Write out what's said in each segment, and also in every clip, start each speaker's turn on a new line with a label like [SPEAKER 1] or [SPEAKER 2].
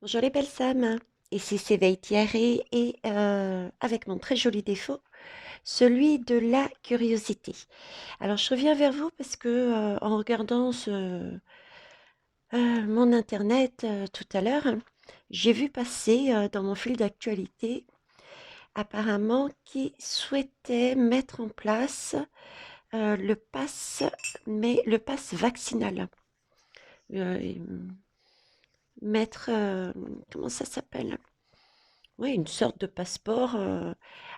[SPEAKER 1] Bonjour les belles âmes, ici c'est Thierry et avec mon très joli défaut, celui de la curiosité. Alors je reviens vers vous parce que en regardant mon internet tout à l'heure, j'ai vu passer dans mon fil d'actualité apparemment qui souhaitait mettre en place le pass, mais le pass vaccinal. Euh, mettre, comment ça s'appelle? Oui, une sorte de passeport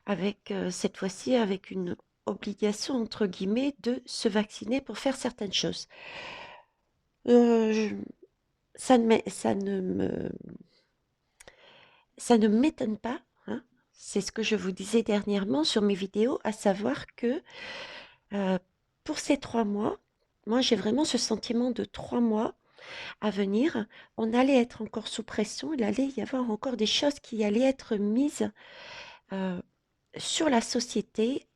[SPEAKER 1] avec cette fois-ci avec une obligation entre guillemets de se vacciner pour faire certaines choses. Euh, je- ça ne m'étonne pas, hein. C'est ce que je vous disais dernièrement sur mes vidéos, à savoir que euh, pour ces 3 mois, moi j'ai vraiment ce sentiment de 3 mois à venir. On allait être encore sous pression, il allait y avoir encore des choses qui allaient être mises euh, sur la société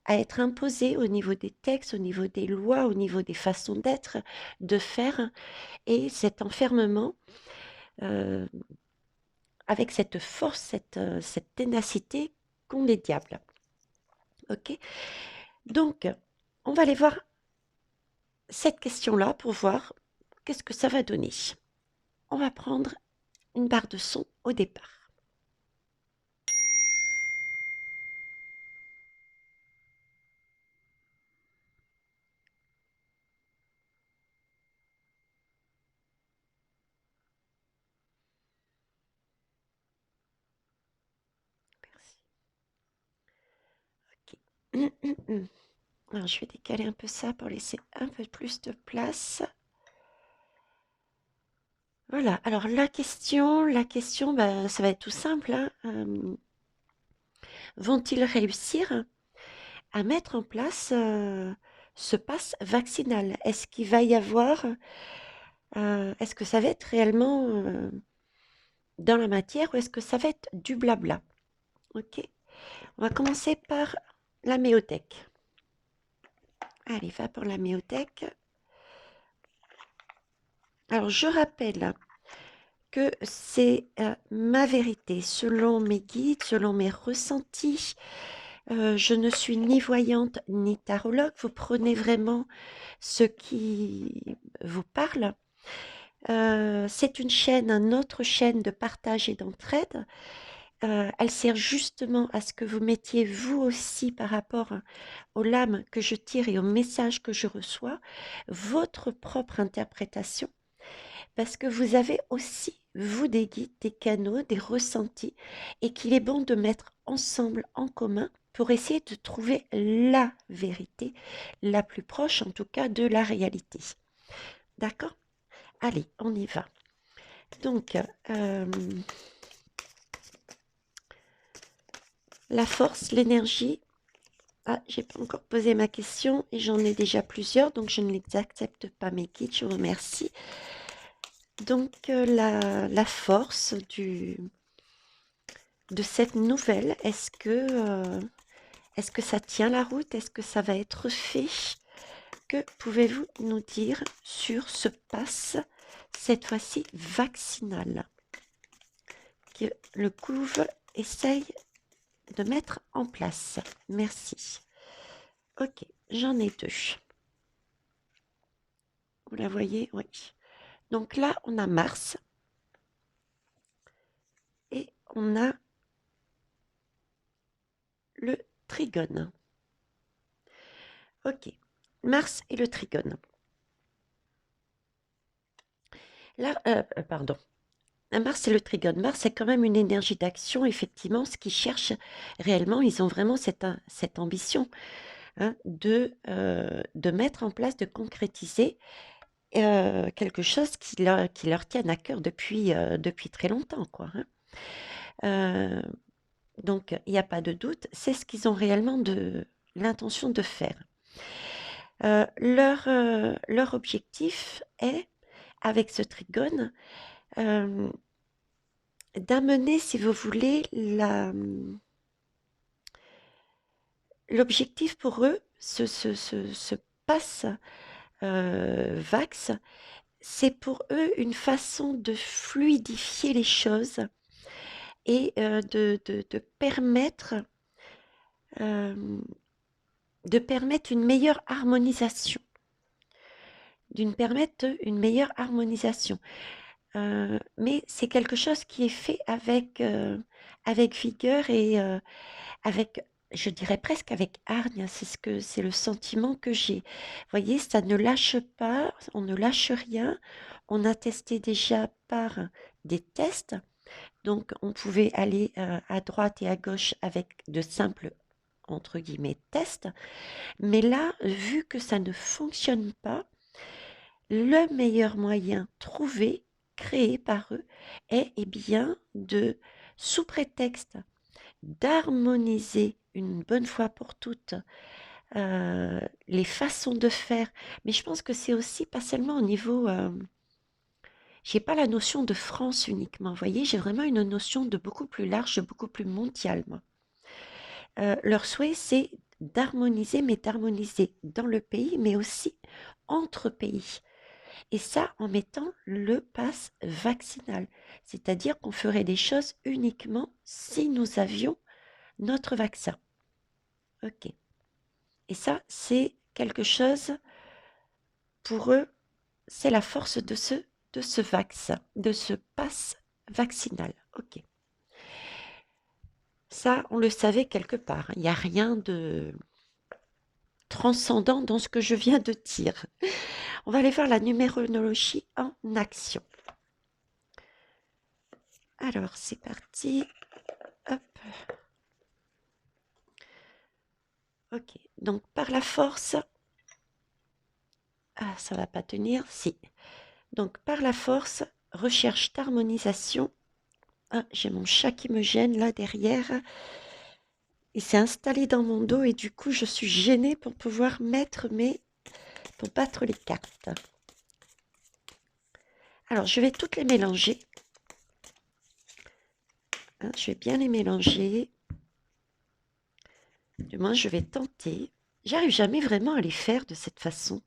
[SPEAKER 1] à être imposé au niveau des textes, au niveau des lois, au niveau des façons d'être, de faire, et cet enfermement euh, avec cette force, cette ténacité qu'ont les diables. Ok. Donc, on va aller voir cette question-là pour voir qu'est-ce que ça va donner. On va prendre une barre de son au départ. Merci. Alors, je vais décaler un peu ça pour laisser un peu plus de place. Voilà, alors la question, bah, ça va être tout simple, hein. Vont-ils réussir à mettre en place ce pass vaccinal? Est-ce qu'il va y avoir, est-ce que ça va être réellement dans la matière ou est-ce que ça va être du blabla? Ok, on va commencer par la méothèque. Allez, va pour la méothèque. Alors, je rappelle que c'est ma vérité, selon mes guides, selon mes ressentis. Je ne suis ni voyante ni tarologue. Vous prenez vraiment ce qui vous parle. C'est une chaîne, une autre chaîne de partage et d'entraide. Elle sert justement à ce que vous mettiez vous aussi par rapport aux lames que je tire et aux messages que je reçois, votre propre interprétation, parce que vous avez aussi, vous, des guides, des canaux, des ressentis, et qu'il est bon de mettre ensemble, en commun, pour essayer de trouver la vérité, la plus proche en tout cas de la réalité. D'accord? Allez, on y va. Donc, la force, l'énergie. Ah, j'ai pas encore posé ma question et j'en ai déjà plusieurs, donc je ne les accepte pas mes guides, je vous remercie. Donc, la force de cette nouvelle, est-ce que ça tient la route? Est-ce que ça va être fait? Que pouvez-vous nous dire sur ce pass, cette fois-ci vaccinal, que le couve essaye de mettre en place? Merci. Ok, j'en ai deux. Vous la voyez? Oui. Donc là, on a Mars et on a le trigone. Ok, Mars et le trigone. Là, pardon. Mars et le trigone. Mars, c'est quand même une énergie d'action, effectivement, ce qu'ils cherchent réellement. Ils ont vraiment cette ambition, hein, de mettre en place, de concrétiser quelque chose qui leur tienne à cœur depuis très longtemps, quoi, hein. Euh, donc, il n'y a pas de doute, c'est ce qu'ils ont réellement l'intention de faire. Leur objectif est, avec ce trigone, euh, d'amener, si vous voulez, l'objectif pour eux, ce passe Vax, c'est pour eux une façon de fluidifier les choses et euh, de permettre une meilleure harmonisation. D'une permettre une meilleure harmonisation. Mais c'est quelque chose qui est fait avec vigueur et avec, je dirais presque avec hargne. C'est le sentiment que j'ai. Vous voyez, ça ne lâche pas, on ne lâche rien. On a testé déjà par des tests, donc on pouvait aller à droite et à gauche avec de simples entre guillemets tests. Mais là, vu que ça ne fonctionne pas, le meilleur moyen trouvé, créé par eux, est bien sous prétexte d'harmoniser une bonne fois pour toutes les façons de faire. Mais je pense que c'est aussi pas seulement au niveau... j'ai pas la notion de France uniquement, vous voyez, j'ai vraiment une notion de beaucoup plus large, de beaucoup plus mondial, moi. Leur souhait, c'est d'harmoniser, mais d'harmoniser dans le pays, mais aussi entre pays. Et ça, en mettant le pass vaccinal. C'est-à-dire qu'on ferait des choses uniquement si nous avions notre vaccin. OK. Et ça, c'est quelque chose, pour eux, c'est la force de ce vaccin, de ce pass vaccinal. OK. Ça, on le savait quelque part. Il n'y a rien de transcendant dans ce que je viens de dire. On va aller voir la numérologie en action. Alors, c'est parti. Hop. Ok, donc par la force, ah ça va pas tenir, si. Donc par la force, recherche d'harmonisation. Ah, j'ai mon chat qui me gêne là derrière. Il s'est installé dans mon dos et du coup je suis gênée pour pouvoir pour battre les cartes. Alors je vais toutes les mélanger. Hein, je vais bien les mélanger. Du moins je vais tenter. J'arrive jamais vraiment à les faire de cette façon.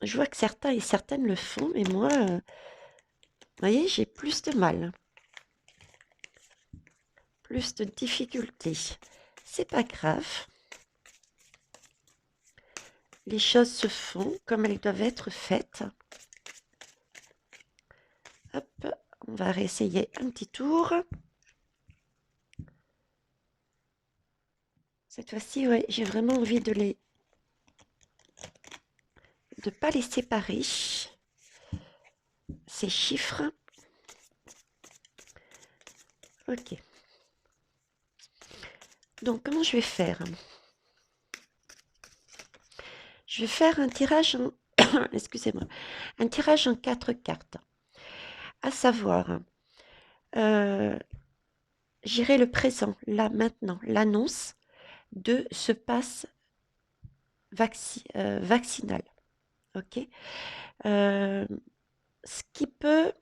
[SPEAKER 1] Je vois que certains et certaines le font, mais moi, vous voyez, j'ai plus de mal. Plus de difficultés. C'est pas grave. Les choses se font comme elles doivent être faites. Hop, on va réessayer un petit tour. Cette fois-ci, ouais, j'ai vraiment envie de pas les séparer. Ces chiffres. Ok. Donc, comment je vais faire? Je vais faire un tirage en... excusez-moi. Un tirage en 4 cartes. À savoir, j'irai le présent, là, maintenant, l'annonce de ce pass vaccinal. Ok. Ce qui peut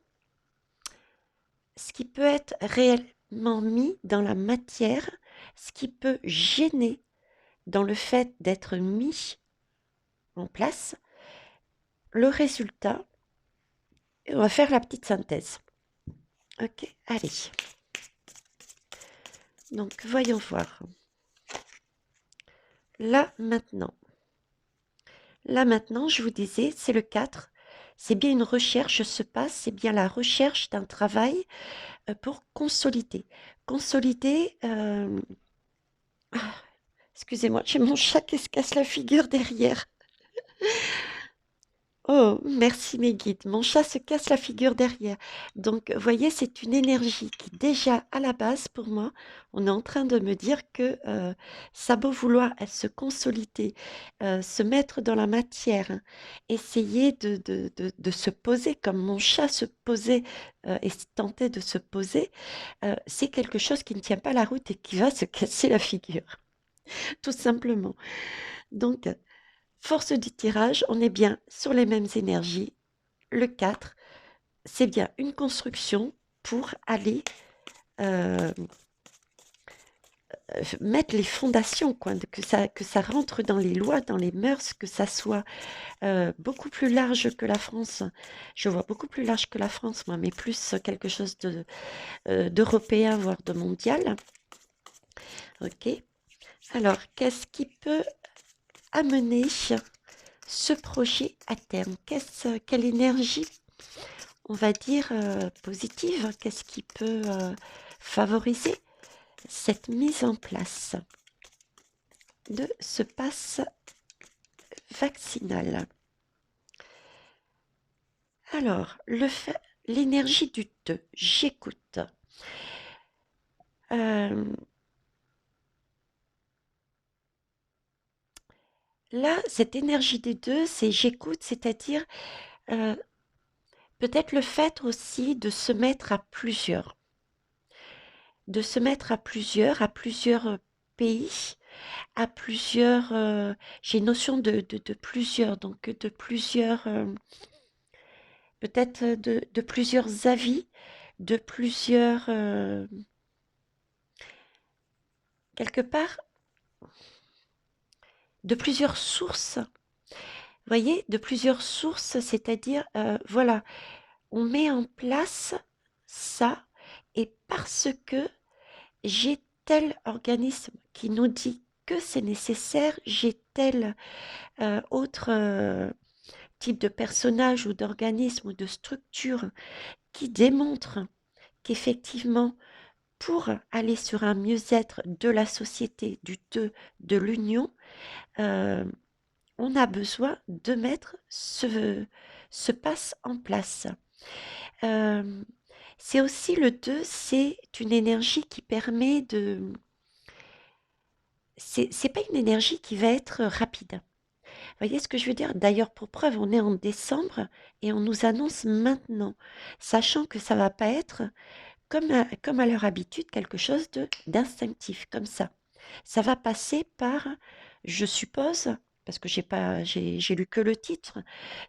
[SPEAKER 1] être réellement mis dans la matière, ce qui peut gêner dans le fait d'être mis en place, le résultat, on va faire la petite synthèse. Ok, allez. Donc, voyons voir. Là, maintenant, je vous disais, c'est le 4. C'est bien une recherche se passe, c'est bien la recherche d'un travail pour consolider. Consolider, excusez-moi, j'ai mon chat qui se casse la figure derrière. Oh, merci mes guides. Mon chat se casse la figure derrière. Donc, vous voyez, c'est une énergie qui, déjà à la base, pour moi, on est en train de me dire que ça a beau vouloir se consolider, se mettre dans la matière, hein, essayer de se poser comme mon chat se posait et tentait de se poser, c'est quelque chose qui ne tient pas la route et qui va se casser la figure, tout simplement. Donc, force du tirage, on est bien sur les mêmes énergies. Le 4, c'est bien une construction pour aller mettre les fondations, quoi, que ça rentre dans les lois, dans les mœurs, que ça soit beaucoup plus large que la France. Je vois beaucoup plus large que la France, moi, mais plus quelque chose d'européen, voire de mondial. Ok. Alors, qu'est-ce qui peut amener ce projet à terme? Quelle énergie, on va dire, positive, qu'est-ce qui peut favoriser cette mise en place de ce pass vaccinal? Alors, l'énergie du 2, j'écoute. Là, cette énergie des 2, c'est j'écoute, c'est-à-dire euh, peut-être le fait aussi de se mettre à plusieurs, à plusieurs pays, à plusieurs, j'ai une notion de plusieurs, donc de plusieurs, peut-être de plusieurs avis, de plusieurs, quelque part, de plusieurs sources. Vous voyez, de plusieurs sources, c'est-à-dire, voilà, on met en place ça et parce que j'ai tel organisme qui nous dit que c'est nécessaire, j'ai tel autre type de personnage ou d'organisme ou de structure qui démontre qu'effectivement, pour aller sur un mieux-être de la société, du deux, de l'union, euh, on a besoin de mettre ce passe en place. Euh, c'est aussi le 2, c'est une énergie qui permet de... C'est pas une énergie qui va être rapide. Vous voyez ce que je veux dire? D'ailleurs, pour preuve, on est en décembre et on nous annonce maintenant, sachant que ça va pas être comme à leur habitude, quelque chose d'instinctif, comme ça. Ça va passer par, je suppose, parce que j'ai lu que le titre,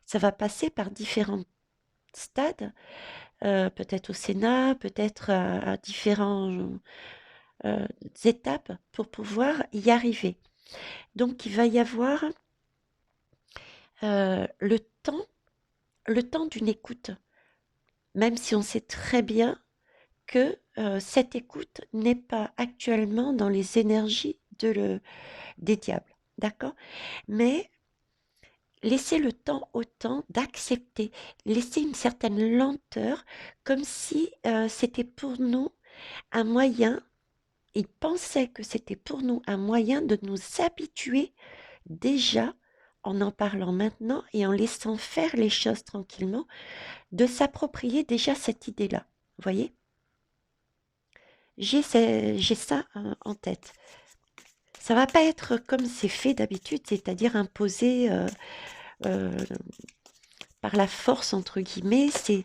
[SPEAKER 1] ça va passer par différents stades, peut-être au Sénat, peut-être à différentes étapes pour pouvoir y arriver. Donc, il va y avoir le temps, d'une écoute, même si on sait très bien que cette écoute n'est pas actuellement dans les énergies des diables, d'accord? Mais laisser le temps au temps d'accepter, laisser une certaine lenteur, comme si c'était pour nous un moyen, ils pensaient que c'était pour nous un moyen de nous habituer déjà, en parlant maintenant et en laissant faire les choses tranquillement, de s'approprier déjà cette idée-là. Vous voyez? J'ai ça en tête. Ça va pas être comme c'est fait d'habitude, c'est-à-dire imposé euh, par la force, entre guillemets. C'est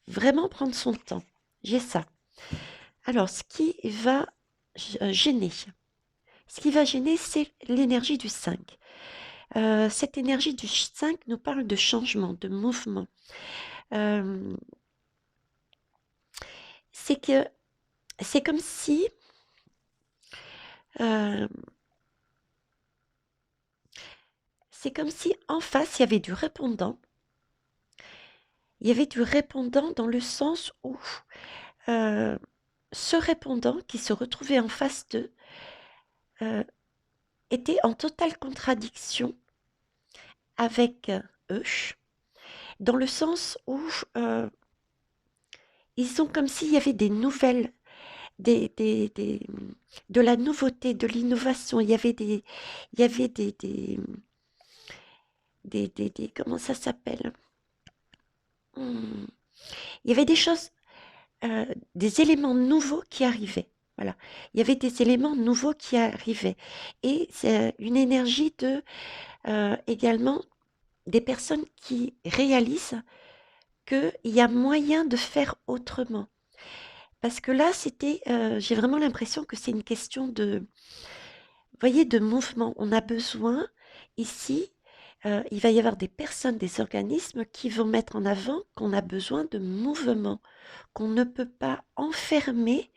[SPEAKER 1] vraiment prendre son temps. J'ai ça. Alors, ce qui va gêner, c'est l'énergie du 5. Cette énergie du 5 nous parle de changement, de mouvement. Euh, c'est que c'est comme si euh, en face, il y avait du répondant. Il y avait du répondant dans le sens où euh, ce répondant qui se retrouvait en face d'eux euh, était en totale contradiction avec eux, dans le sens où euh, ils sont comme s'il y avait des nouvelles, de la nouveauté, de l'innovation. Il y avait comment ça s'appelle? Hmm. Il y avait des choses, des éléments nouveaux qui arrivaient. Voilà. Il y avait des éléments nouveaux qui arrivaient. Et c'est une énergie également des personnes qui réalisent qu'il y a moyen de faire autrement. Parce que là, j'ai vraiment l'impression que c'est une question vous voyez, de mouvement. On a besoin ici, il va y avoir des personnes, des organismes qui vont mettre en avant qu'on a besoin de mouvement, qu'on ne peut pas enfermer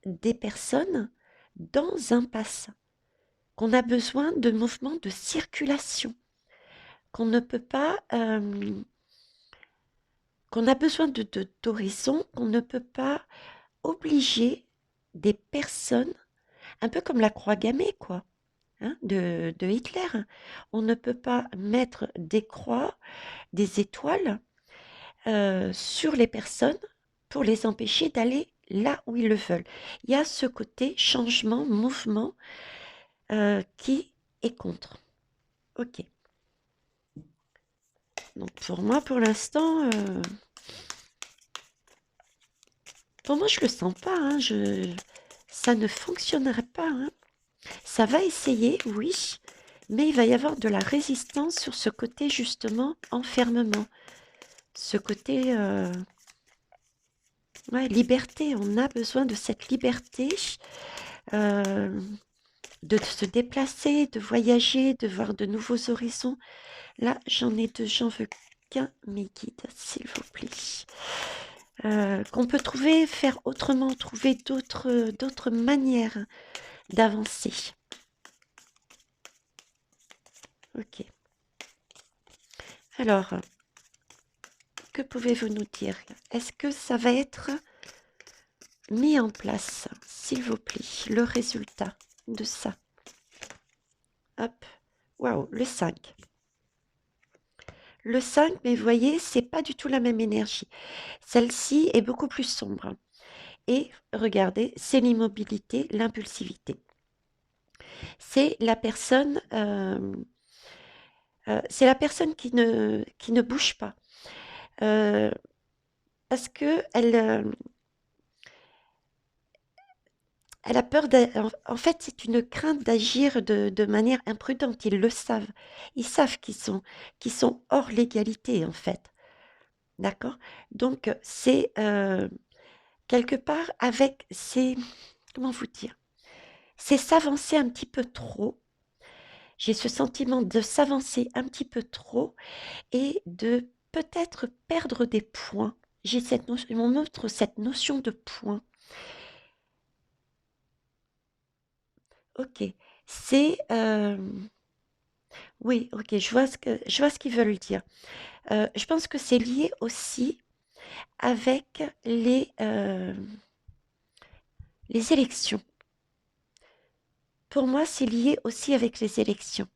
[SPEAKER 1] des personnes dans un bassin, qu'on a besoin de mouvements de circulation, qu'on ne peut pas, qu'on a besoin d'horizon, qu'on ne peut pas obliger des personnes, un peu comme la croix gammée, quoi, hein, de Hitler. On ne peut pas mettre des croix, des étoiles sur les personnes pour les empêcher d'aller là où ils le veulent. Il y a ce côté changement, mouvement qui est contre. Ok. Donc pour moi, pour l'instant, pour moi, je le sens pas. Hein, ça ne fonctionnerait pas. Hein. Ça va essayer, oui, mais il va y avoir de la résistance sur ce côté justement enfermement. Ce côté ouais, liberté. On a besoin de cette liberté euh, de se déplacer, de voyager, de voir de nouveaux horizons. Là, j'en ai deux, j'en veux qu'un, mes guides, s'il vous plaît. Qu'on peut trouver, faire autrement, trouver d'autres manières d'avancer. Ok. Alors, que pouvez-vous nous dire? Est-ce que ça va être mis en place, s'il vous plaît, le résultat de ça? Hop. Waouh, le 5. Le 5, mais vous voyez, c'est pas du tout la même énergie. Celle-ci est beaucoup plus sombre. Et regardez, c'est l'immobilité, l'impulsivité. C'est la personne, qui ne bouge pas. Parce que elle a peur en fait, c'est une crainte d'agir de manière imprudente. Ils le savent. Ils savent qu'ils sont hors légalité, en fait. D'accord? Donc, c'est quelque part avec ces, comment vous dire? C'est s'avancer un petit peu trop. J'ai ce sentiment de s'avancer un petit peu trop et de peut-être perdre des points. J'ai cette notion, on montre cette notion de points. Ok, c'est oui, ok, je vois ce qu'ils veulent dire. Je pense que c'est lié aussi avec les élections. Pour moi, c'est lié aussi avec les élections.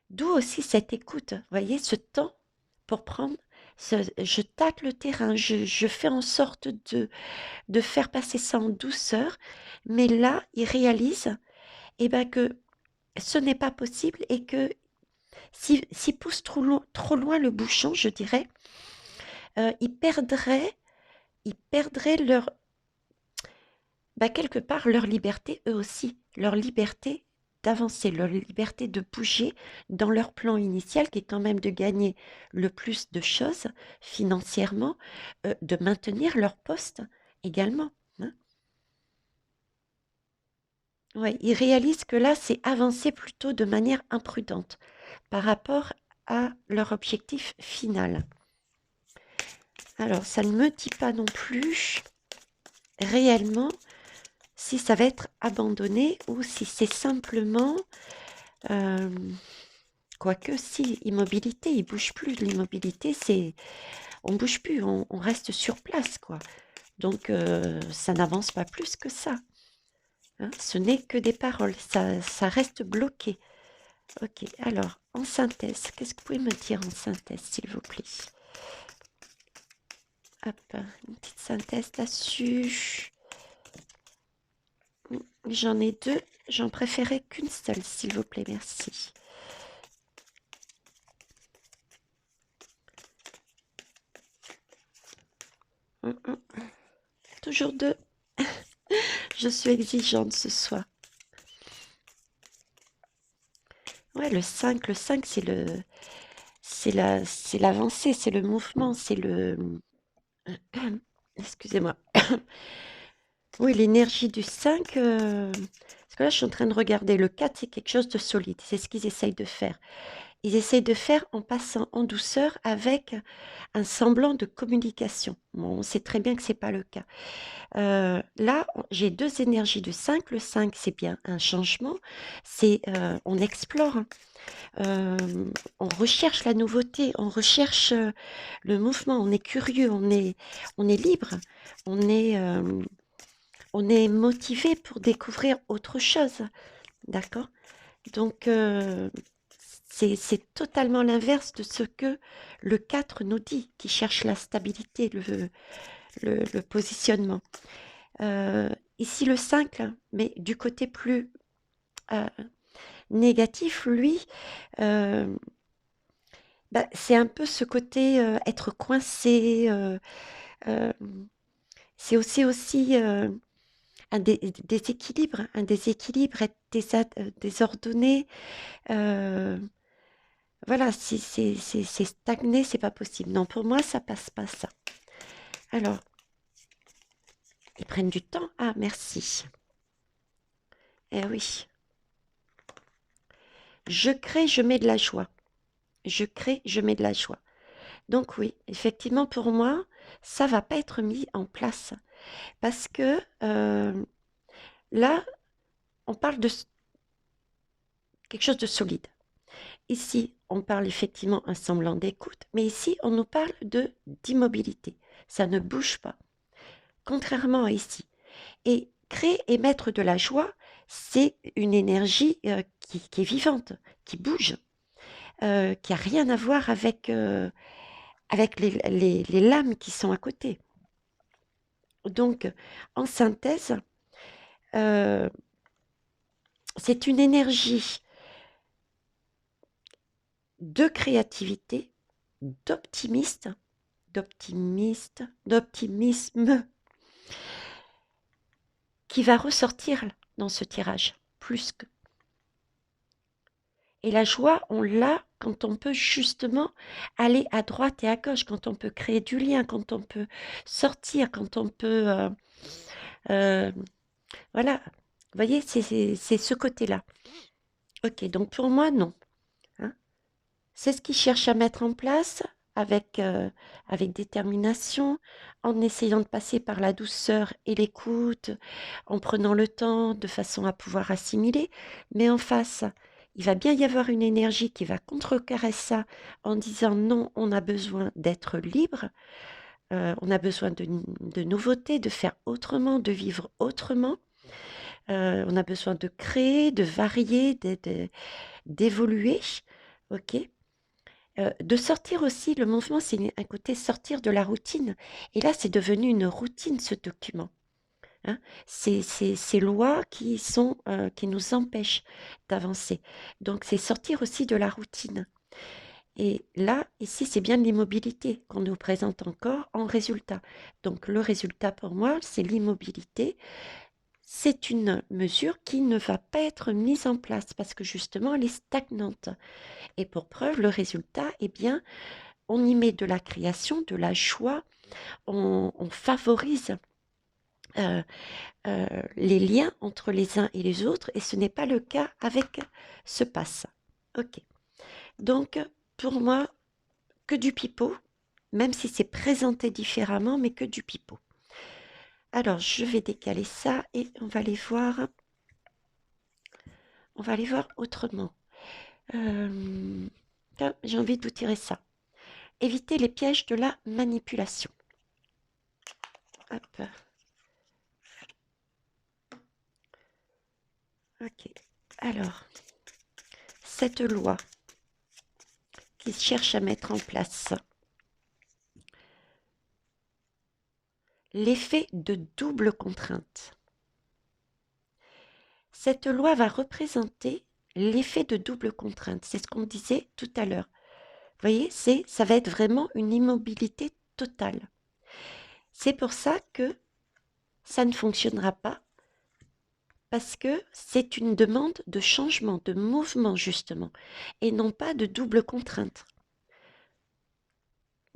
[SPEAKER 1] D'où aussi cette écoute, vous voyez, ce temps pour prendre, je tâte le terrain, je fais en sorte de faire passer ça en douceur, mais là, il réalise eh ben, que ce n'est pas possible et que s'ils poussent trop loin le bouchon, je dirais, ils perdraient leur, bah, quelque part leur liberté, eux aussi, leur liberté d'avancer, leur liberté de bouger dans leur plan initial qui est quand même de gagner le plus de choses financièrement, de maintenir leur poste également. Hein. Ouais, ils réalisent que là, c'est avancer plutôt de manière imprudente par rapport à leur objectif final. Alors, ça ne me dit pas non plus réellement si ça va être abandonné ou si c'est simplement, euh, quoique si, immobilité, il bouge plus. L'immobilité, c'est, on bouge plus, on reste sur place, quoi. Donc, ça n'avance pas plus que ça. Hein. Ce n'est que des paroles, ça reste bloqué. Ok, alors, en synthèse, qu'est-ce que vous pouvez me dire en synthèse, s'il vous plaît? Hop, une petite synthèse là-dessus. J'en ai deux, j'en préférais qu'une seule, s'il vous plaît, merci. Toujours deux. Je suis exigeante ce soir. Ouais, le 5, c'est l'avancée, c'est le mouvement, c'est le, excusez-moi. Oui, l'énergie du 5, parce que là, je suis en train de regarder. Le 4, c'est quelque chose de solide. C'est ce qu'ils essayent de faire. ils essayent de faire en passant en douceur avec un semblant de communication. Bon, on sait très bien que c'est pas le cas. Là, j'ai 2 énergies de 5. Le 5, c'est bien un changement, c'est, on explore, hein. On recherche la nouveauté, on recherche, le mouvement, on est curieux, on est libre, on est, on est motivé pour découvrir autre chose, d'accord? Donc, c'est totalement l'inverse de ce que le 4 nous dit, qui cherche la stabilité, le positionnement. Ici le 5 là, mais du côté plus, heu, négatif, lui, heu, bah, c'est un peu ce côté, être coincé, hem, c'est aussi, un déséquilibre, être désordonné, heu, voilà, si c'est stagné, c'est pas possible. Non, pour moi, ça passe pas ça. Alors, ils prennent du temps? Ah merci. Eh oui. Je crée, je mets de la joie. Je crée, je mets de la joie. Donc oui, effectivement, pour moi, ça va pas être mis en place parce que là, on parle de quelque chose de solide. Ici, on parle effectivement un semblant d'écoute, mais ici, on nous parle de d'immobilité. Ça ne bouge pas, contrairement à ici. Et créer et mettre de la joie, c'est une énergie qui est vivante, qui bouge, qui a rien à voir avec les lames qui sont à côté. Donc, en synthèse, euh, c'est une énergie de créativité, d'optimiste, d'optimisme qui va ressortir dans ce tirage, plus que. Et la joie, on l'a quand on peut justement aller à droite et à gauche, quand on peut créer du lien, quand on peut sortir, quand on peut... euh, voilà, vous voyez, c'est ce côté-là. Ok, donc pour moi, non, hein. C'est ce qu'ils cherchent à mettre en place avec, avec détermination, en essayant de passer par la douceur et l'écoute, en prenant le temps de façon à pouvoir assimiler. Mais en face, il va bien y avoir une énergie qui va contrecarrer ça en disant non, on a besoin d'être libre, on a besoin de nouveautés, de faire autrement, de vivre autrement. On a besoin de créer, de varier, d'évoluer. Ok. De sortir aussi, le mouvement, c'est un côté sortir de la routine. Et là, c'est devenu une routine, ce document, hein. Ces lois qui nous empêchent d'avancer. Donc, c'est sortir aussi de la routine. Et là, ici, c'est bien l'immobilité qu'on nous présente encore en résultat. Donc, le résultat pour moi, c'est l'immobilité. C'est une mesure qui ne va pas être mise en place parce que justement, elle est stagnante. Et pour preuve, le résultat, eh bien, on y met de la création, de la joie, on favorise euh, les liens entre les uns et les autres, et ce n'est pas le cas avec ce passe. Ok. Donc, pour moi, que du pipeau, même si c'est présenté différemment, mais que du pipeau. Alors, je vais décaler ça et on va aller voir autrement. J'ai envie de vous tirer ça. Éviter les pièges de la manipulation. Hop. Ok. Alors, cette loi qui cherche à mettre en place l'effet de double contrainte. Cette loi va représenter l'effet de double contrainte. C'est ce qu'on disait tout à l'heure. Vous voyez, ça va être vraiment une immobilité totale. C'est pour ça que ça ne fonctionnera pas, parce que c'est une demande de changement, de mouvement justement, et non pas de double contrainte.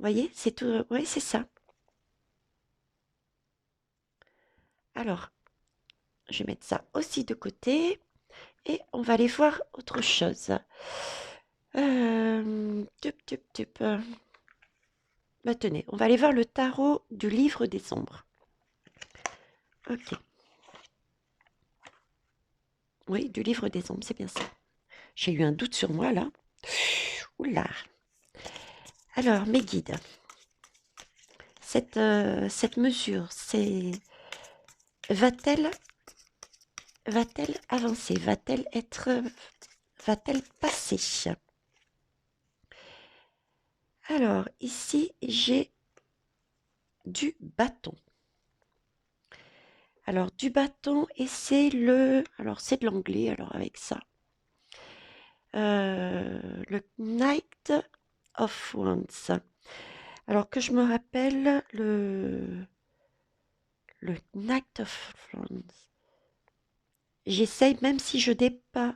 [SPEAKER 1] Vous voyez, c'est tout. Oui, c'est ça. Alors, je vais mettre ça aussi de côté et on va aller voir autre chose. Tup. Bah, tenez, on va aller voir le tarot du livre des ombres. Ok. Oui, du livre des ombres, c'est bien ça. J'ai eu un doute sur moi là. Oula. Alors, mes guides. Cette mesure, c'est va-t-elle avancer? Va-t-elle passer? Alors, ici, j'ai du bâton. Alors, du bâton, et c'est alors c'est de l'anglais, alors avec ça. Le Knight of Wands. Alors que je me rappelle, le Knight of Wands. J'essaye, même si je n'ai pas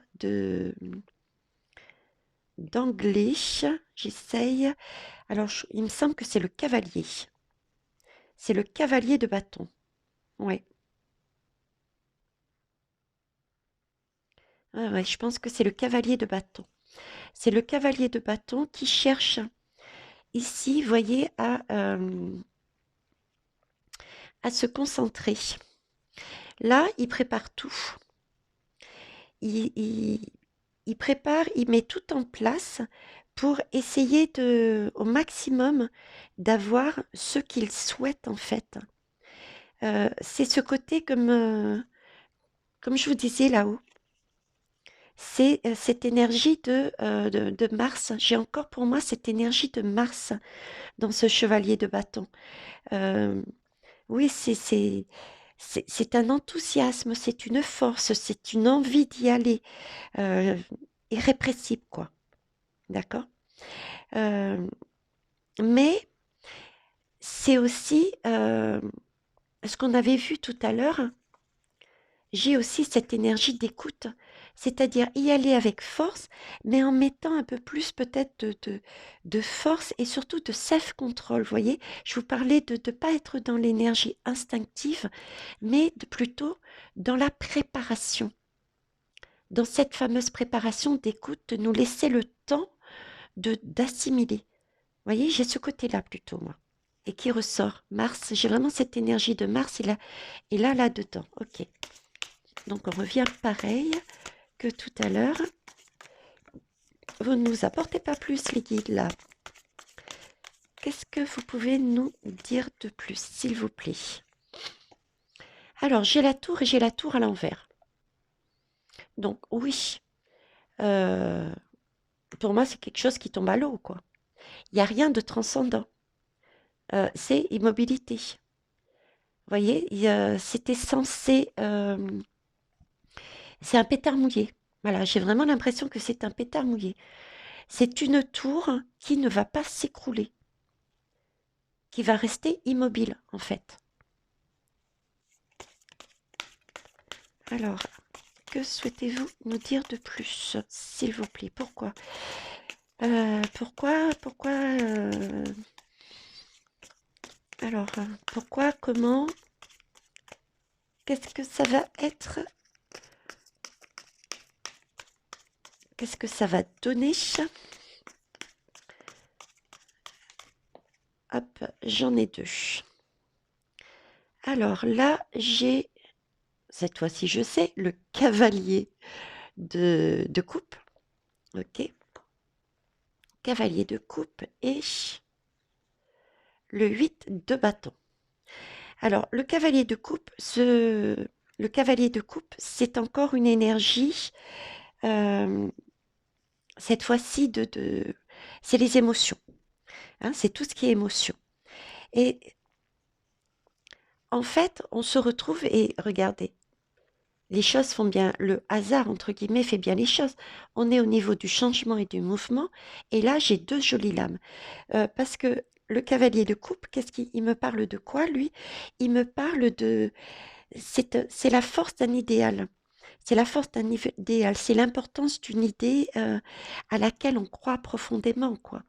[SPEAKER 1] d'anglais, j'essaye. Alors, il me semble que c'est le cavalier. C'est le cavalier de bâton. Ouais. Ah ouais, je pense que c'est le cavalier de bâton. C'est le cavalier de bâton qui cherche ici, vous voyez, à se concentrer. Là, il prépare tout. Il prépare, il met tout en place pour essayer au maximum d'avoir ce qu'il souhaite en fait. C'est ce côté comme je vous disais là-haut. C'est cette énergie de Mars. J'ai encore pour moi cette énergie de Mars dans ce chevalier de bâton. Euh, oui, c'est un enthousiasme, c'est une force, c'est une envie d'y aller, euh, irrépressible, quoi. D'accord? Euh, mais c'est aussi ce qu'on avait vu tout à l'heure. J'ai aussi cette énergie d'écoute, c'est-à-dire y aller avec force, mais en mettant un peu plus peut-être de force et surtout de self-control. Vous voyez, je vous parlais de ne pas être dans l'énergie instinctive, mais plutôt dans la préparation. Dans cette fameuse préparation d'écoute, de nous laisser le temps d'assimiler. Vous voyez, j'ai ce côté-là plutôt, moi. Et qui ressort. Mars, j'ai vraiment cette énergie de Mars et là-dedans. Ok. Donc on revient pareil que tout à l'heure. Vous ne nous apportez pas plus les guides là. Qu'est-ce que vous pouvez nous dire de plus, s'il vous plaît? Alors, j'ai la tour et j'ai la tour à l'envers. Donc oui, euh, pour moi, c'est quelque chose qui tombe à l'eau, quoi. Il n'y a rien de transcendant. C'est immobilité. Vous voyez, c'était censé... c'est un pétard mouillé. Voilà, j'ai vraiment l'impression que c'est un pétard mouillé. C'est une tour qui ne va pas s'écrouler, qui va rester immobile, en fait. Alors, que souhaitez-vous nous dire de plus, s'il vous plaît? Pourquoi? Pourquoi alors, pourquoi, comment, qu'est-ce que ça va être? Qu'est-ce que ça va donner? Hop, j'en ai deux. Alors là, j'ai, cette fois-ci, je sais, le cavalier de coupe. Ok. Cavalier de coupe et le 8 de bâton. Alors, le cavalier de coupe, c'est encore une énergie, cette fois-ci, c'est les émotions. Hein, c'est tout ce qui est émotion. Et en fait, on se retrouve et regardez, les choses font bien, le hasard, entre guillemets, fait bien les choses. On est au niveau du changement et du mouvement. Et là, j'ai deux jolies lames. Parce que le cavalier de coupe, qu'est-ce qu'il me parle de quoi, lui? Il me parle de... C'est la force d'un idéal. C'est la force d'un idéal. C'est l'importance d'une idée à laquelle on croit profondément, quoi.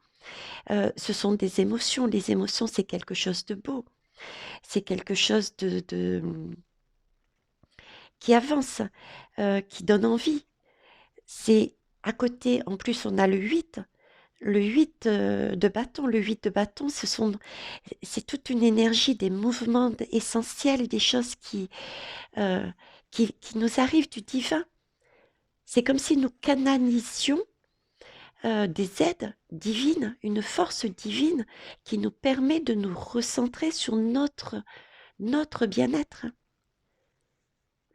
[SPEAKER 1] Ce sont des émotions. Les émotions, c'est quelque chose de beau. C'est quelque chose qui avance, qui donne envie. C'est À côté, en plus, on a le 8. Le 8 de bâton. Le 8 de bâton, c'est toute une énergie, des mouvements essentiels, des choses euh, qui nous arrivent du divin. C'est comme si nous canalisions des aides divines, une force divine qui nous permet de nous recentrer sur notre bien-être.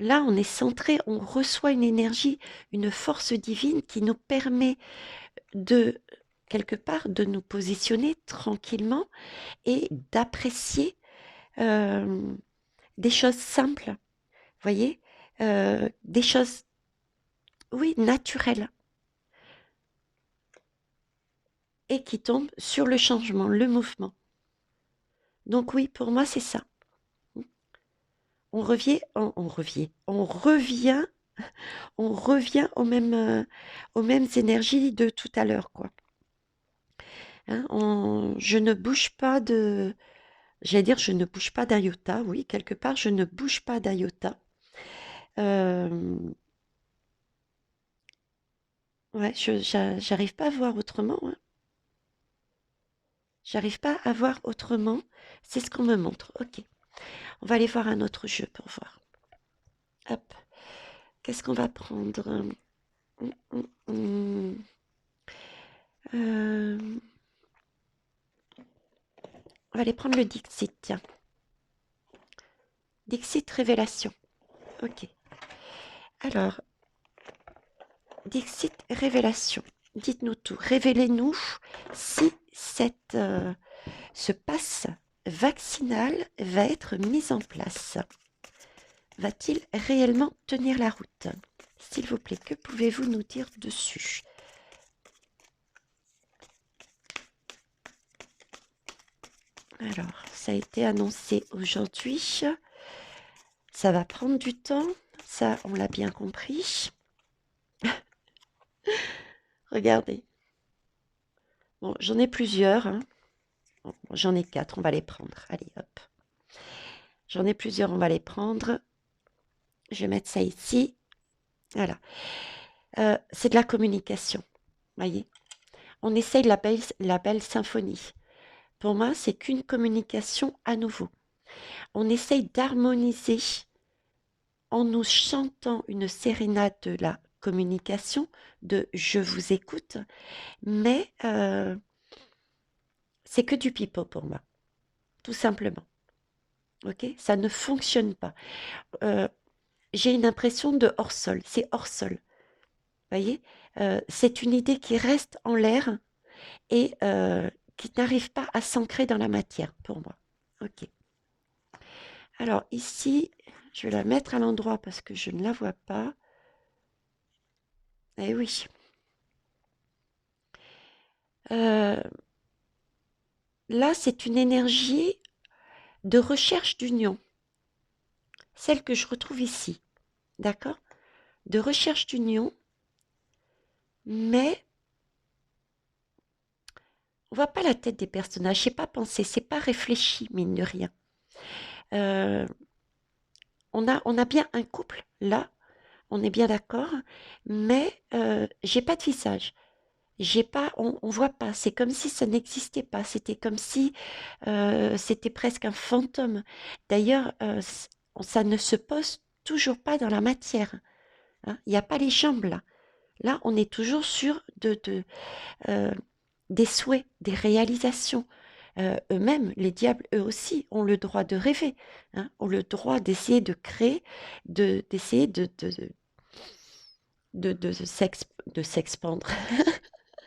[SPEAKER 1] Là, on est centré, on reçoit une énergie, une force divine qui nous permet de, quelque part, de nous positionner tranquillement et d'apprécier des choses simples, voyez, des choses, oui, naturelles, et qui tombent sur le changement, le mouvement. Donc oui, pour moi, c'est ça. On revient aux mêmes énergies de tout à l'heure, quoi. Hein, je ne bouge pas j'allais dire, je ne bouge pas d'un iota, oui, quelque part, je ne bouge pas d'un iota. Euh, ouais, j'arrive pas à voir autrement, hein. J'arrive pas à voir autrement. C'est ce qu'on me montre. Ok. On va aller voir un autre jeu pour voir. Hop. Qu'est-ce qu'on va prendre? Hum, hum, hum. Euh, on va aller prendre le Dixit, tiens. Dixit Révélation. Ok. Alors, Dixit Révélation. Dites-nous tout. Révélez-nous si ce pass vaccinal va être mis en place. Va-t-il réellement tenir la route? S'il vous plaît, que pouvez-vous nous dire dessus? Alors, ça a été annoncé aujourd'hui. Ça va prendre du temps. Ça, on l'a bien compris. Regardez. Bon, j'en ai plusieurs, hein. Bon, j'en ai 4, on va les prendre. Allez, hop. J'en ai plusieurs, on va les prendre. Je vais mettre ça ici. Voilà. C'est de la communication. Voyez? On essaye la belle symphonie. Pour moi, c'est qu'une communication à nouveau. On essaye d'harmoniser en nous chantant une sérénade de la communication, de je vous écoute, mais c'est que du pipeau pour moi, tout simplement. Ok? Ça ne fonctionne pas. J'ai une impression de hors-sol, c'est hors-sol. Voyez? C'est une idée qui reste en l'air et qui n'arrive pas à s'ancrer dans la matière pour moi. Ok. Alors ici, je vais la mettre à l'endroit parce que je ne la vois pas. Eh oui. Là, c'est une énergie de recherche d'union, celle que je retrouve ici, d'accord? De recherche d'union, mais on voit pas la tête des personnages, c'est pas pensé, c'est pas réfléchi, mine de rien. Euh, on a bien un couple là, on est bien d'accord, mais j'ai pas de visage. J'ai pas, on voit pas. C'est comme si ça n'existait pas. C'était comme si c'était presque un fantôme. D'ailleurs, ça ne se pose toujours pas dans la matière, hein. Il n'y a pas les jambes là. Là, on est toujours sur euh, des souhaits, des réalisations. Eux-mêmes, les diables, eux aussi, ont le droit de rêver, hein, ont le droit d'essayer de créer, d'essayer de s'expandre.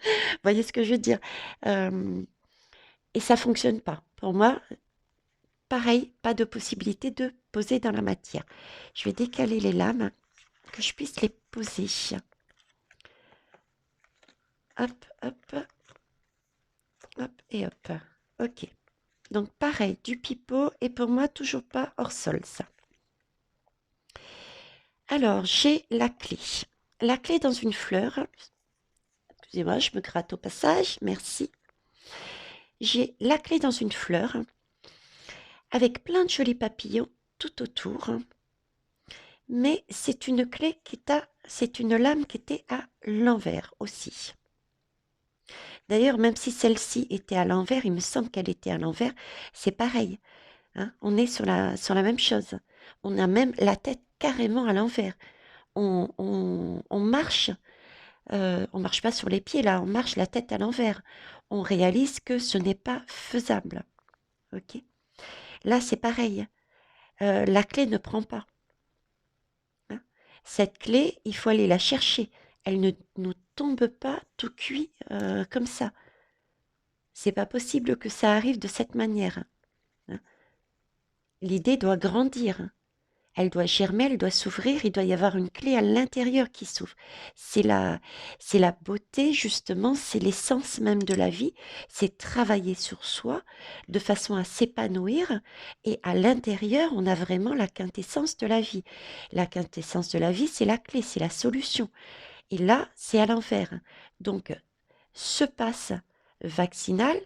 [SPEAKER 1] Vous voyez ce que je veux dire? Euh, et ça fonctionne pas. Pour moi, pareil, pas de possibilité de poser dans la matière. Je vais décaler les lames, que je puisse les poser. Hop, hop, hop et hop. Ok. Donc pareil, du pipeau et pour moi toujours pas hors sol ça. Alors j'ai la clé. La clé dans une fleur. Excusez-moi, je me gratte au passage. Merci. J'ai la clé dans une fleur avec plein de jolis papillons tout autour. mais c'est une clé c'est une lame qui était à l'envers aussi. D'ailleurs, même si celle-ci était à l'envers, il me semble qu'elle était à l'envers, c'est pareil, hein, on est sur la même chose. On a même la tête carrément à l'envers. On marche, on marche pas sur les pieds là, on marche la tête à l'envers. On réalise que ce n'est pas faisable. Ok. Là, c'est pareil. La clé ne prend pas, hein. Cette clé, il faut aller la chercher. Elle ne nous tombe pas tout cuit comme ça. C'est pas possible que ça arrive de cette manière, hein. L'idée doit grandir. Elle doit germer, elle doit s'ouvrir, il doit y avoir une clé à l'intérieur qui s'ouvre. C'est c'est la beauté, justement, c'est l'essence même de la vie, c'est travailler sur soi de façon à s'épanouir et à l'intérieur, on a vraiment la quintessence de la vie. La quintessence de la vie, c'est la clé, c'est la solution. Et là, c'est à l'envers. Donc, ce passe vaccinal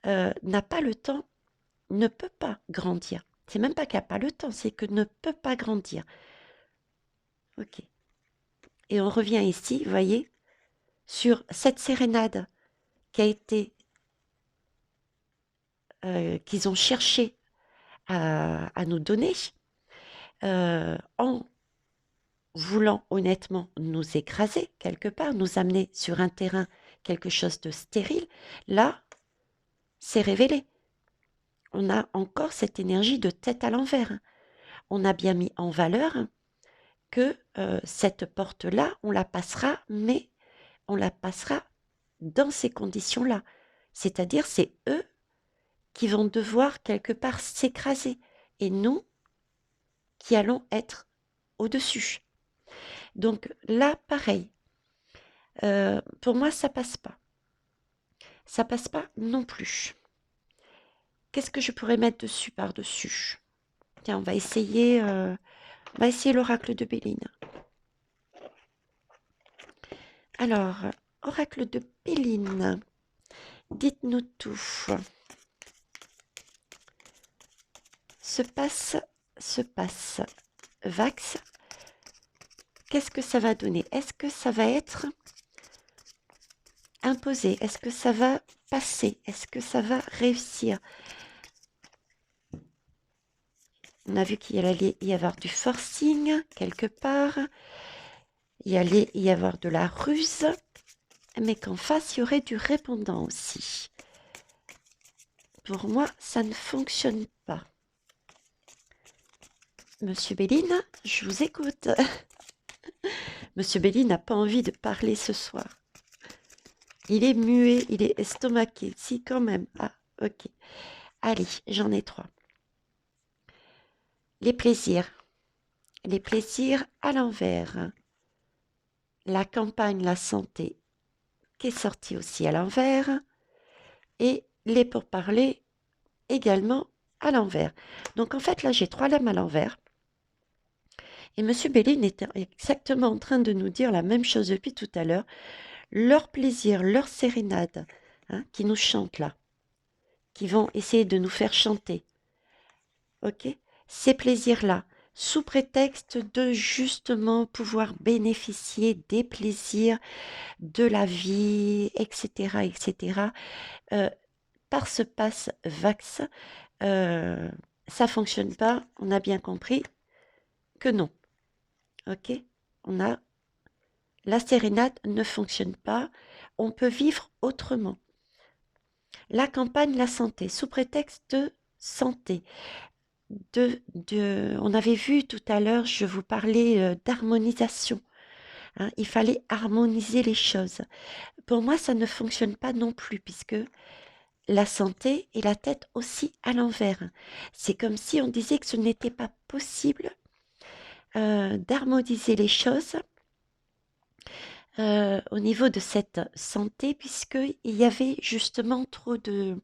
[SPEAKER 1] n'a pas le temps, ne peut pas grandir. C'est même pas qu'il n'a pas le temps, c'est que ne peut pas grandir. Ok. Et on revient ici, vous voyez, sur cette sérénade qui a été, qu'ils ont cherché à nous donner, en voulant honnêtement nous écraser quelque part, nous amener sur un terrain quelque chose de stérile. Là, c'est révélé. On a encore cette énergie de tête à l'envers. On a bien mis en valeur que cette porte-là, on la passera, mais on la passera dans ces conditions-là. C'est-à-dire, c'est eux qui vont devoir quelque part s'écraser et nous qui allons être au-dessus. Donc là, pareil, pour moi, ça passe pas. Ça passe pas non plus. Qu'est-ce que je pourrais mettre dessus par-dessus? Tiens, on va essayer l'oracle de Béline. Alors, oracle de Béline, dites-nous tout. Se passe, Vax, qu'est-ce que ça va donner? Est-ce que ça va être imposé? Est-ce que ça va passer? Est-ce que ça va réussir? On a vu qu'il allait y avoir du forcing quelque part. Il allait y avoir de la ruse. Mais qu'en face, il y aurait du répondant aussi. Pour moi, ça ne fonctionne pas. Monsieur Béline, je vous écoute. Monsieur Béline n'a pas envie de parler ce soir. Il est muet, il est estomaqué. Si, quand même. Ah, ok. Allez, j'en ai 3. Les plaisirs. Les plaisirs à l'envers. La campagne, la santé, qui est sortie aussi à l'envers. Et les pourparlers également à l'envers. Donc en fait, là, j'ai 3 lames à l'envers. Et Monsieur Béline est exactement en train de nous dire la même chose depuis tout à l'heure. Leur plaisir, leur sérénade, hein, qui nous chantent là, qui vont essayer de nous faire chanter. Ok? Ces plaisirs-là, sous prétexte de justement pouvoir bénéficier des plaisirs de la vie, etc., etc., par ce passe vax, ça fonctionne pas. On a bien compris que non. Ok? On a la sérénade ne fonctionne pas. On peut vivre autrement. La campagne, la santé, sous prétexte de santé. On avait vu tout à l'heure, je vous parlais d'harmonisation, hein. Il fallait harmoniser les choses. Pour moi, ça ne fonctionne pas non plus, puisque la santé et la tête aussi à l'envers. C'est comme si on disait que ce n'était pas possible d'harmoniser les choses au niveau de cette santé, puisqu'il y avait justement trop de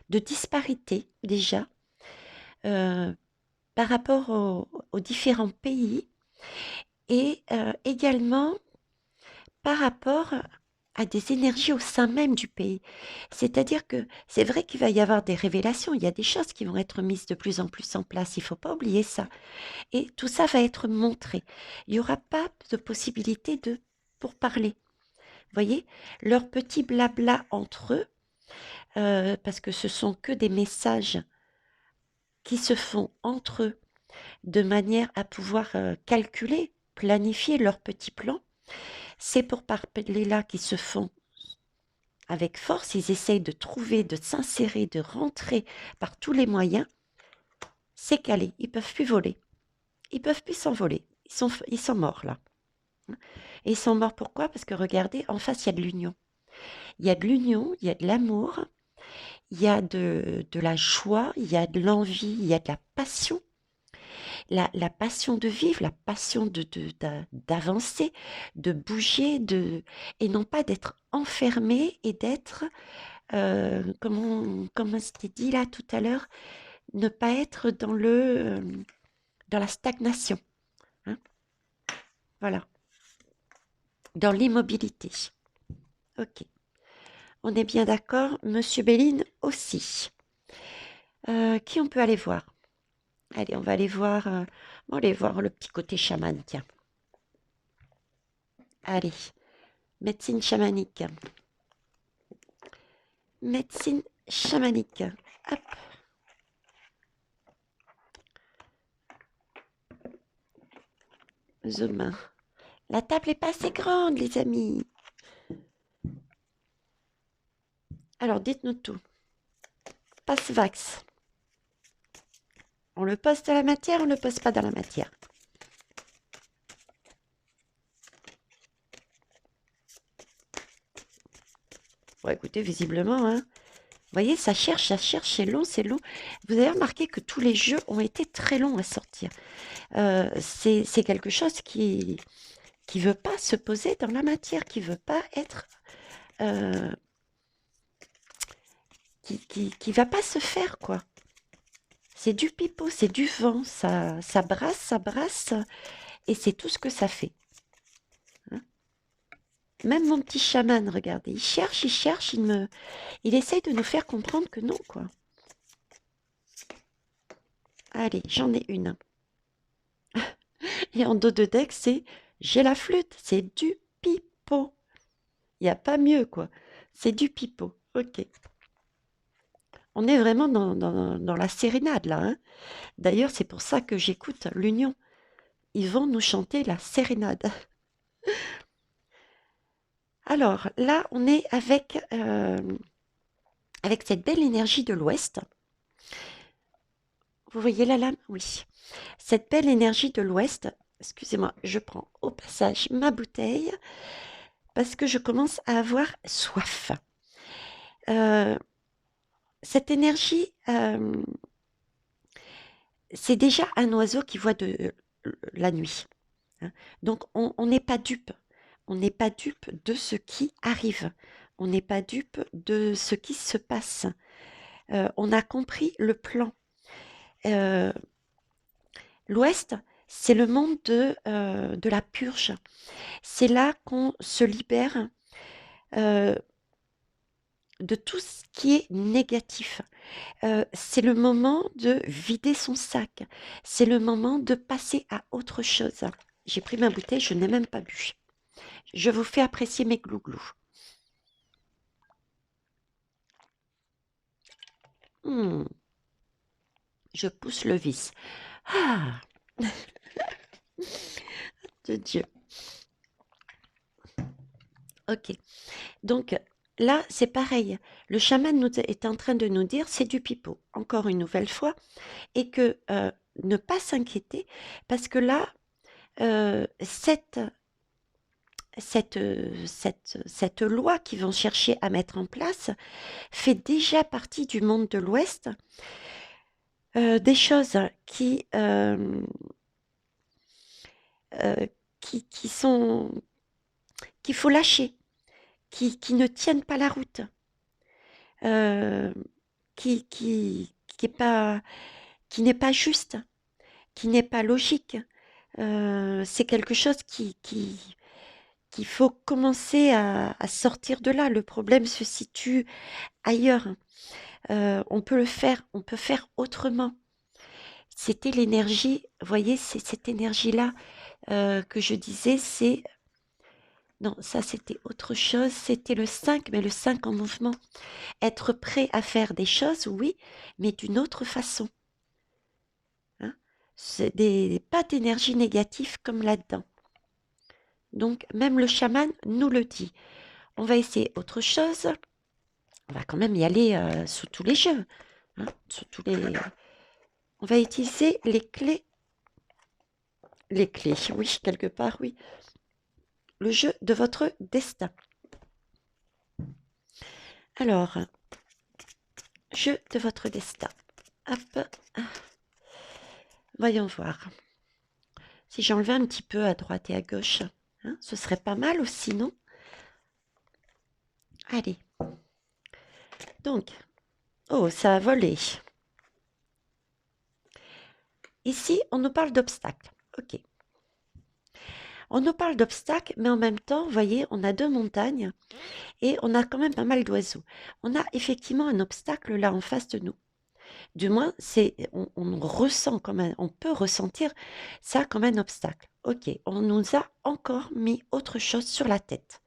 [SPEAKER 1] disparités déjà par rapport aux différents pays et également par rapport à des énergies au sein même du pays. C'est-à-dire que c'est vrai qu'il va y avoir des révélations, il y a des choses qui vont être mises de plus en plus en place, il ne faut pas oublier ça. Et tout ça va être montré. Il n'y aura pas de possibilité de pourparler. Vous voyez, leur petit blabla entre eux, parce que ce sont que des messages qui se font entre eux de manière à pouvoir calculer, planifier leur petit plan. Ces pourparlers-là qui se font avec force, ils essayent de trouver, de s'insérer, de rentrer par tous les moyens. C'est calé, ils peuvent plus voler. Ils peuvent plus s'envoler. Ils sont morts là. Et ils sont morts pourquoi? Parce que regardez, en face, il y a de l'union. Il y a de l'union, il y a de l'amour, il y a de la joie, il y a de l'envie, il y a de la passion. La passion de vivre, la passion d'avancer, de bouger, et non pas d'être enfermé et d'être, comme c'était dit là tout à l'heure, ne pas être dans la stagnation. Hein, voilà, dans l'immobilité. Ok, on est bien d'accord, Monsieur Béline aussi. Qui on peut aller voir? Allez, on va aller voir le petit côté chaman, tiens. Allez, médecine chamanique. Médecine chamanique. Hop. Zoom. La table est pas assez grande, les amis. Alors, dites-nous tout. Passe-vax. On le pose dans la matière, on ne le pose pas dans la matière. Bon, écoutez, visiblement, hein. Vous voyez, ça cherche, c'est long, c'est long. Vous avez remarqué que tous les jeux ont été très longs à sortir. C'est quelque chose qui veut pas se poser dans la matière, qui veut pas être... qui va pas se faire, quoi. C'est du pipeau, c'est du vent, ça brasse, et c'est tout ce que ça fait. Hein. Même mon petit chaman, regardez, il cherche, il essaye de nous faire comprendre que non, quoi. Allez, j'en ai une. Et en dos de deck, c'est j'ai la flûte, c'est du pipeau. Il n'y a pas mieux, quoi. C'est du pipeau. Ok. On est vraiment dans la sérénade, là. Hein. D'ailleurs, c'est pour ça que j'écoute l'Union. Ils vont nous chanter la sérénade. Alors, là, on est avec cette belle énergie de l'Ouest. Vous voyez la lame? Oui. Cette belle énergie de l'Ouest. Excusez-moi, je prends au passage ma bouteille parce que je commence à avoir soif. Cette énergie, c'est déjà un oiseau qui voit de la nuit. Hein. Donc, on n'est pas dupe. On n'est pas dupe de ce qui arrive. On n'est pas dupe de ce qui se passe. On a compris le plan. L'Ouest, c'est le monde de la purge. C'est là qu'on se libère de tout ce qui est négatif. C'est le moment de vider son sac. C'est le moment de passer à autre chose. J'ai pris ma bouteille, je n'ai même pas bu. Je vous fais apprécier mes glouglous. Hmm, je pousse le vis. Ah, de Dieu. Ok. Donc là, c'est pareil. Le chaman est en train de nous dire c'est du pipeau, encore une nouvelle fois, et que ne pas s'inquiéter, parce que là, cette loi qu'ils vont chercher à mettre en place fait déjà partie du monde de l'Ouest, des choses euh, qui sont qu'il faut lâcher, qui ne tiennent pas la route, euh, qui est pas, qui n'est pas juste, qui n'est pas logique. C'est quelque chose qu'il faut commencer à sortir de là. Le problème se situe ailleurs. On peut le faire, on peut faire autrement. C'était l'énergie, vous voyez, c'est cette énergie-là que je disais, c'est... Non, ça c'était autre chose, c'était le 5, mais le 5 en mouvement. Être prêt à faire des choses, oui, mais d'une autre façon. Hein. C'est pas d'énergie négative comme là-dedans. Donc, même le chaman nous le dit. On va essayer autre chose. On va quand même y aller sous tous les jeux. Hein, sous tous les... On va utiliser les clés. Les clés, oui, quelque part, oui. Le jeu de votre destin. Alors, jeu de votre destin. Hop. Voyons voir. Si j'enlevais un petit peu à droite et à gauche, hein, ce serait pas mal aussi, non? Allez. Donc, oh, ça a volé. Ici, on nous parle d'obstacles. Ok. On nous parle d'obstacles, mais en même temps, vous voyez, on a deux montagnes et on a quand même pas mal d'oiseaux. On a effectivement un obstacle là en face de nous. Du moins, on ressent comme on peut ressentir ça comme un obstacle. Ok, on nous a encore mis autre chose sur la tête.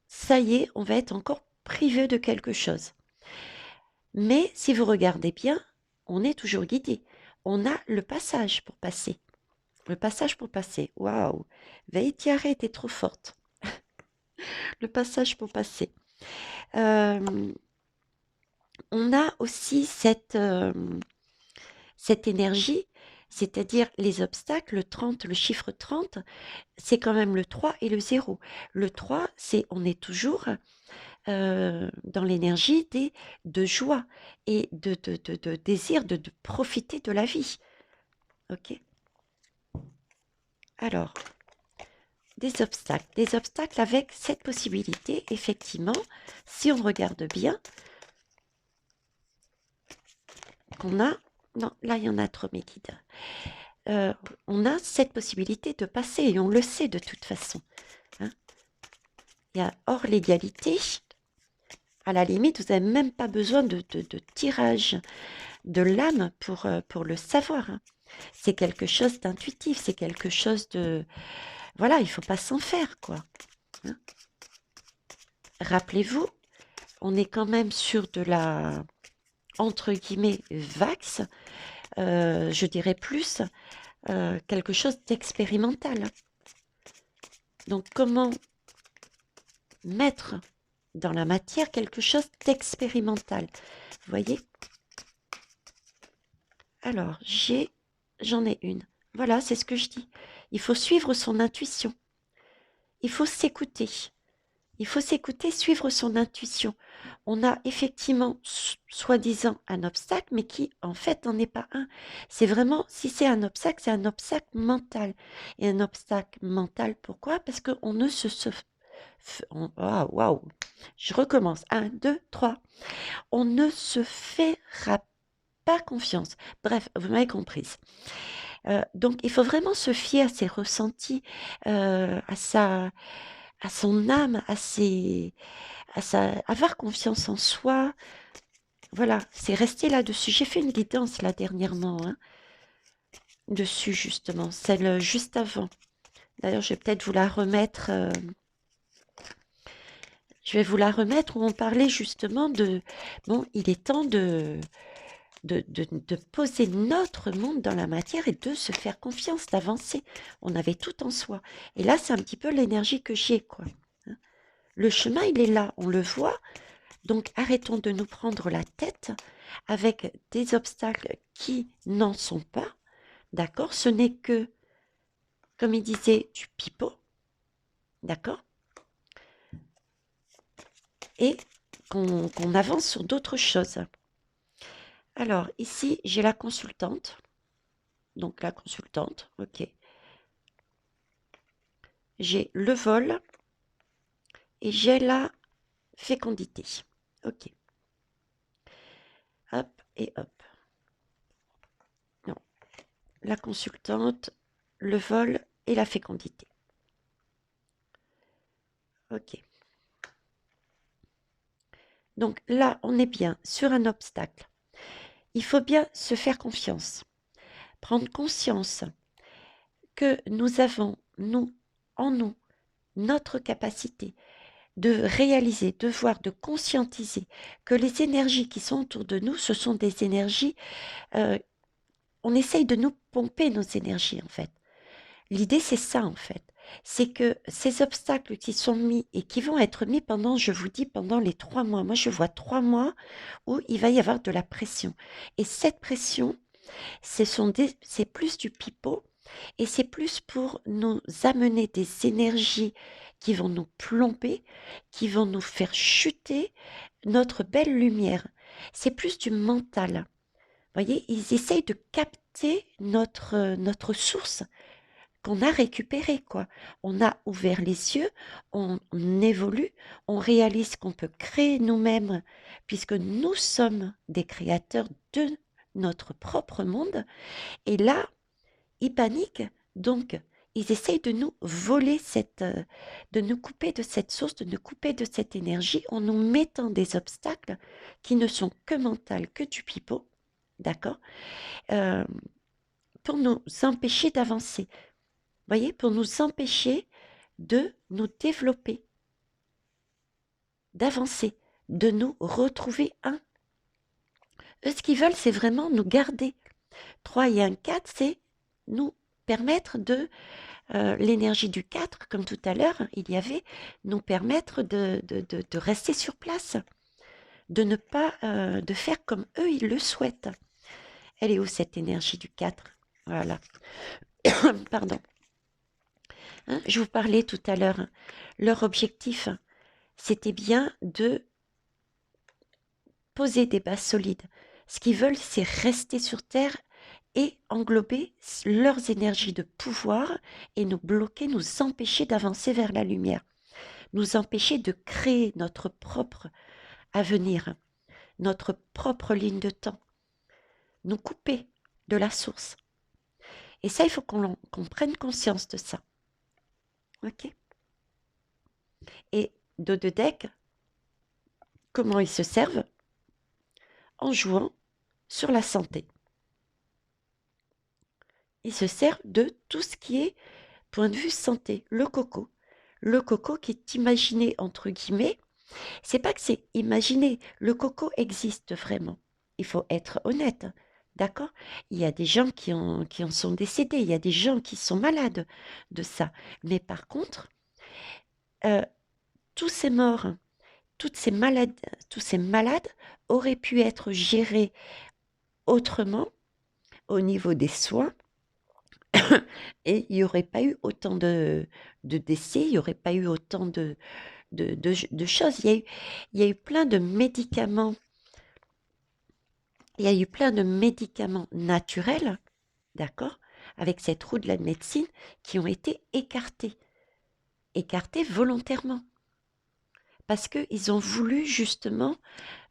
[SPEAKER 1] Ça y est, on va être encore privé de quelque chose. Mais si vous regardez bien, on est toujours guidé. On a le passage pour passer. Le passage pour passer. Waouh! Veitiare était trop forte. Le passage pour passer. On a aussi cette énergie, c'est-à-dire les obstacles, le 30, le chiffre 30, c'est quand même le 3 et le 0. Le 3, c'est on est toujours dans l'énergie de joie et de désir de profiter de la vie. Ok. Alors, des obstacles avec cette possibilité, effectivement, si on regarde bien, qu'on a... Non, là, il y en a trop, mes guides. On a cette possibilité de passer, et on le sait de toute façon. Hein. Il y a hors légalité, à la limite, vous n'avez même pas besoin de tirage de l'âme pour le savoir. Hein. C'est quelque chose d'intuitif, c'est quelque chose de... Voilà, il ne faut pas s'en faire, quoi. Hein. Rappelez-vous, on est quand même sur de la, entre guillemets, vax, je dirais plus, quelque chose d'expérimental. Donc, comment mettre dans la matière quelque chose d'expérimental? Vous voyez? Alors, j'en ai une. Voilà, c'est ce que je dis. Il faut suivre son intuition. Il faut s'écouter. Il faut s'écouter, suivre son intuition. On a effectivement, soi-disant, un obstacle, mais qui, en fait, n'en est pas un. C'est vraiment, si c'est un obstacle mental. Et un obstacle mental, pourquoi? Parce qu'on ne se... Waouh, waouh. Je recommence. Un, deux, trois. On ne se fera pas confiance. Bref, vous m'avez comprise. Donc, il faut vraiment se fier à ses ressentis, à son âme, avoir confiance en soi. Voilà, c'est rester là-dessus. J'ai fait une guidance là dernièrement, hein, dessus justement, celle juste avant. D'ailleurs, je vais peut-être vous la remettre. Je vais vous la remettre où on parlait justement de... Bon, il est temps de poser notre monde dans la matière et de se faire confiance, d'avancer. On avait tout en soi. Et là, c'est un petit peu l'énergie que j'ai, quoi. Hein. Le chemin, il est là, on le voit. Donc, arrêtons de nous prendre la tête avec des obstacles qui n'en sont pas. D'accord? Ce n'est que, comme il disait, du pipeau. D'accord? Et qu'on avance sur d'autres choses. Alors, ici, j'ai la consultante. Donc, la consultante, ok. J'ai le vol et j'ai la fécondité. Ok. Hop et hop. Non. La consultante, le vol et la fécondité. Ok. Donc là, on est bien sur un obstacle. Il faut bien se faire confiance, prendre conscience que nous avons, nous, en nous, notre capacité de réaliser, de voir, de conscientiser que les énergies qui sont autour de nous, ce sont des énergies, on essaye de nous pomper nos énergies en fait. L'idée c'est ça en fait, c'est que ces obstacles qui sont mis et qui vont être mis pendant, je vous dis, pendant les 3 mois, moi je vois 3 mois où il va y avoir de la pression. Et cette pression, c'est plus du pipeau et c'est plus pour nous amener des énergies qui vont nous plomber, qui vont nous faire chuter notre belle lumière. C'est plus du mental. Vous voyez, ils essayent de capter notre source qu'on a récupérée, quoi. On a ouvert les yeux, on évolue, on réalise qu'on peut créer nous-mêmes, puisque nous sommes des créateurs de notre propre monde. Et là, ils paniquent, donc ils essayent de nous voler de nous couper de cette source, de nous couper de cette énergie en nous mettant des obstacles qui ne sont que mentales, que du pipeau, d'accord, euh, pour nous empêcher d'avancer. Vous voyez, pour nous empêcher de nous développer, d'avancer, de nous retrouver un. Eux, ce qu'ils veulent, c'est vraiment nous garder. 3 et 1, 4, c'est nous permettre de l'énergie du 4, comme tout à l'heure, il y avait, nous permettre de rester sur place, de ne pas de faire comme eux, ils le souhaitent. Elle est où cette énergie du 4? Voilà. Pardon. Hein, je vous parlais tout à l'heure, hein, leur objectif, c'était bien de poser des bases solides. Ce qu'ils veulent, c'est rester sur Terre et englober leurs énergies de pouvoir et nous bloquer, nous empêcher d'avancer vers la lumière, nous empêcher de créer notre propre avenir, notre propre ligne de temps, nous couper de la source. Et ça, il faut qu'on prenne conscience de ça. Ok? Et Dododec, comment ils se servent? En jouant sur la santé. Ils se servent de tout ce qui est point de vue santé, le coco. Le coco qui est imaginé entre guillemets, c'est pas que c'est imaginé, le coco existe vraiment. Il faut être honnête, d'accord? Il y a des gens qui en sont décédés, il y a des gens qui sont malades de ça. Mais par contre, tous ces morts, tous ces malades auraient pu être gérés autrement au niveau des soins et il n'y aurait pas eu autant de décès, il n'y aurait pas eu autant de choses. Il y a eu plein de médicaments, il y a eu plein de médicaments naturels, d'accord, avec cette roue de la médecine, qui ont été écartés volontairement, parce qu'ils ont voulu justement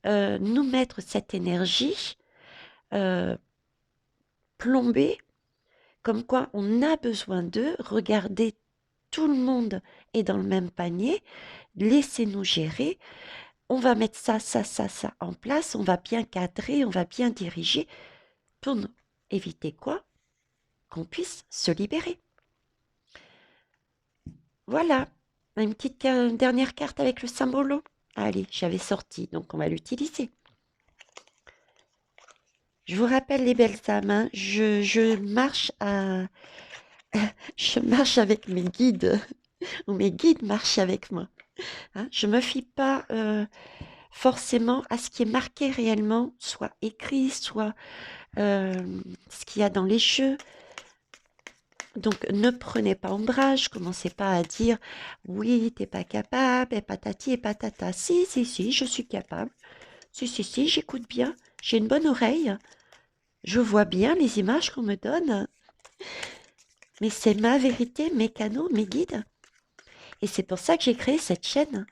[SPEAKER 1] nous mettre cette énergie plombée, comme quoi on a besoin d'eux, regardez, tout le monde est dans le même panier, laissez-nous gérer, on va mettre ça, ça, ça, ça en place, on va bien cadrer, on va bien diriger pour nous éviter quoi? Qu'on puisse se libérer. Voilà, une petite dernière carte avec le symbolo. Allez, j'avais sorti, donc on va l'utiliser. Je vous rappelle les belles âmes, hein, je marche je marche avec mes guides, ou mes guides marchent avec moi. Hein. Je ne me fie pas forcément à ce qui est marqué réellement, soit écrit, soit ce qu'il y a dans les jeux. Donc, ne prenez pas ombrage, commencez pas à dire oui, t'es pas capable, et patati et patata. Si, si, si, je suis capable. Si, si, si, j'écoute bien. J'ai une bonne oreille. Je vois bien les images qu'on me donne. Mais c'est ma vérité, mes canaux, mes guides. Et c'est pour ça que j'ai créé cette chaîne,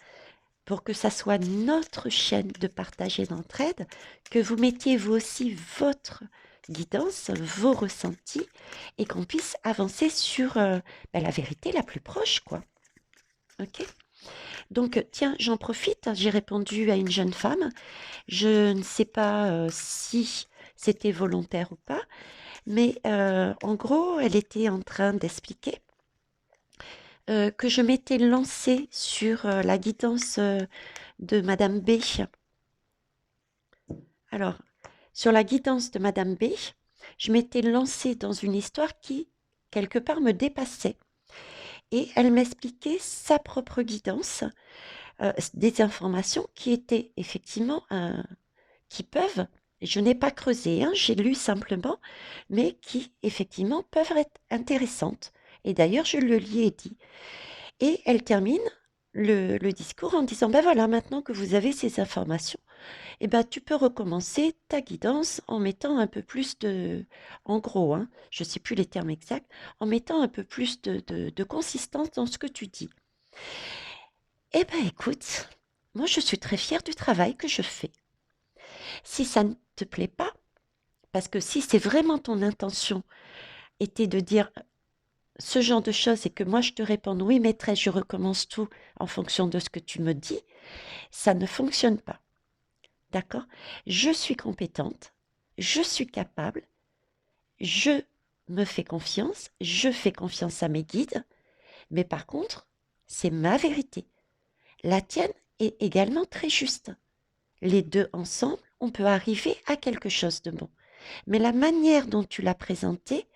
[SPEAKER 1] pour que ça soit notre chaîne de partage et d'entraide, que vous mettiez vous aussi votre guidance, vos ressentis, et qu'on puisse avancer sur la vérité la plus proche, quoi. Ok? Donc, tiens, j'en profite, j'ai répondu à une jeune femme. Je ne sais pas si c'était volontaire ou pas, mais en gros, elle était en train d'expliquer que je m'étais lancée sur la guidance de Madame B. Alors, sur la guidance de Madame B, je m'étais lancée dans une histoire qui, quelque part, me dépassait. Et elle m'expliquait sa propre guidance, des informations qui étaient effectivement, qui peuvent, je n'ai pas creusé, hein, j'ai lu simplement, mais qui effectivement peuvent être intéressantes. Et d'ailleurs, je le lui ai dit. Et elle termine le discours en disant, ben voilà, maintenant que vous avez ces informations, eh ben, tu peux recommencer ta guidance en mettant un peu plus de, en gros, hein, je ne sais plus les termes exacts, en mettant un peu plus de consistance dans ce que tu dis. Eh ben écoute, moi je suis très fière du travail que je fais. Si ça ne te plaît pas, parce que si c'est vraiment ton intention était de dire ce genre de choses et que moi je te réponds oui maîtresse, je recommence tout en fonction de ce que tu me dis, ça ne fonctionne pas. D'accord? Je suis compétente, je suis capable, je me fais confiance, je fais confiance à mes guides, mais par contre, c'est ma vérité. La tienne est également très juste. Les deux ensemble, on peut arriver à quelque chose de bon. Mais la manière dont tu l'as présenté,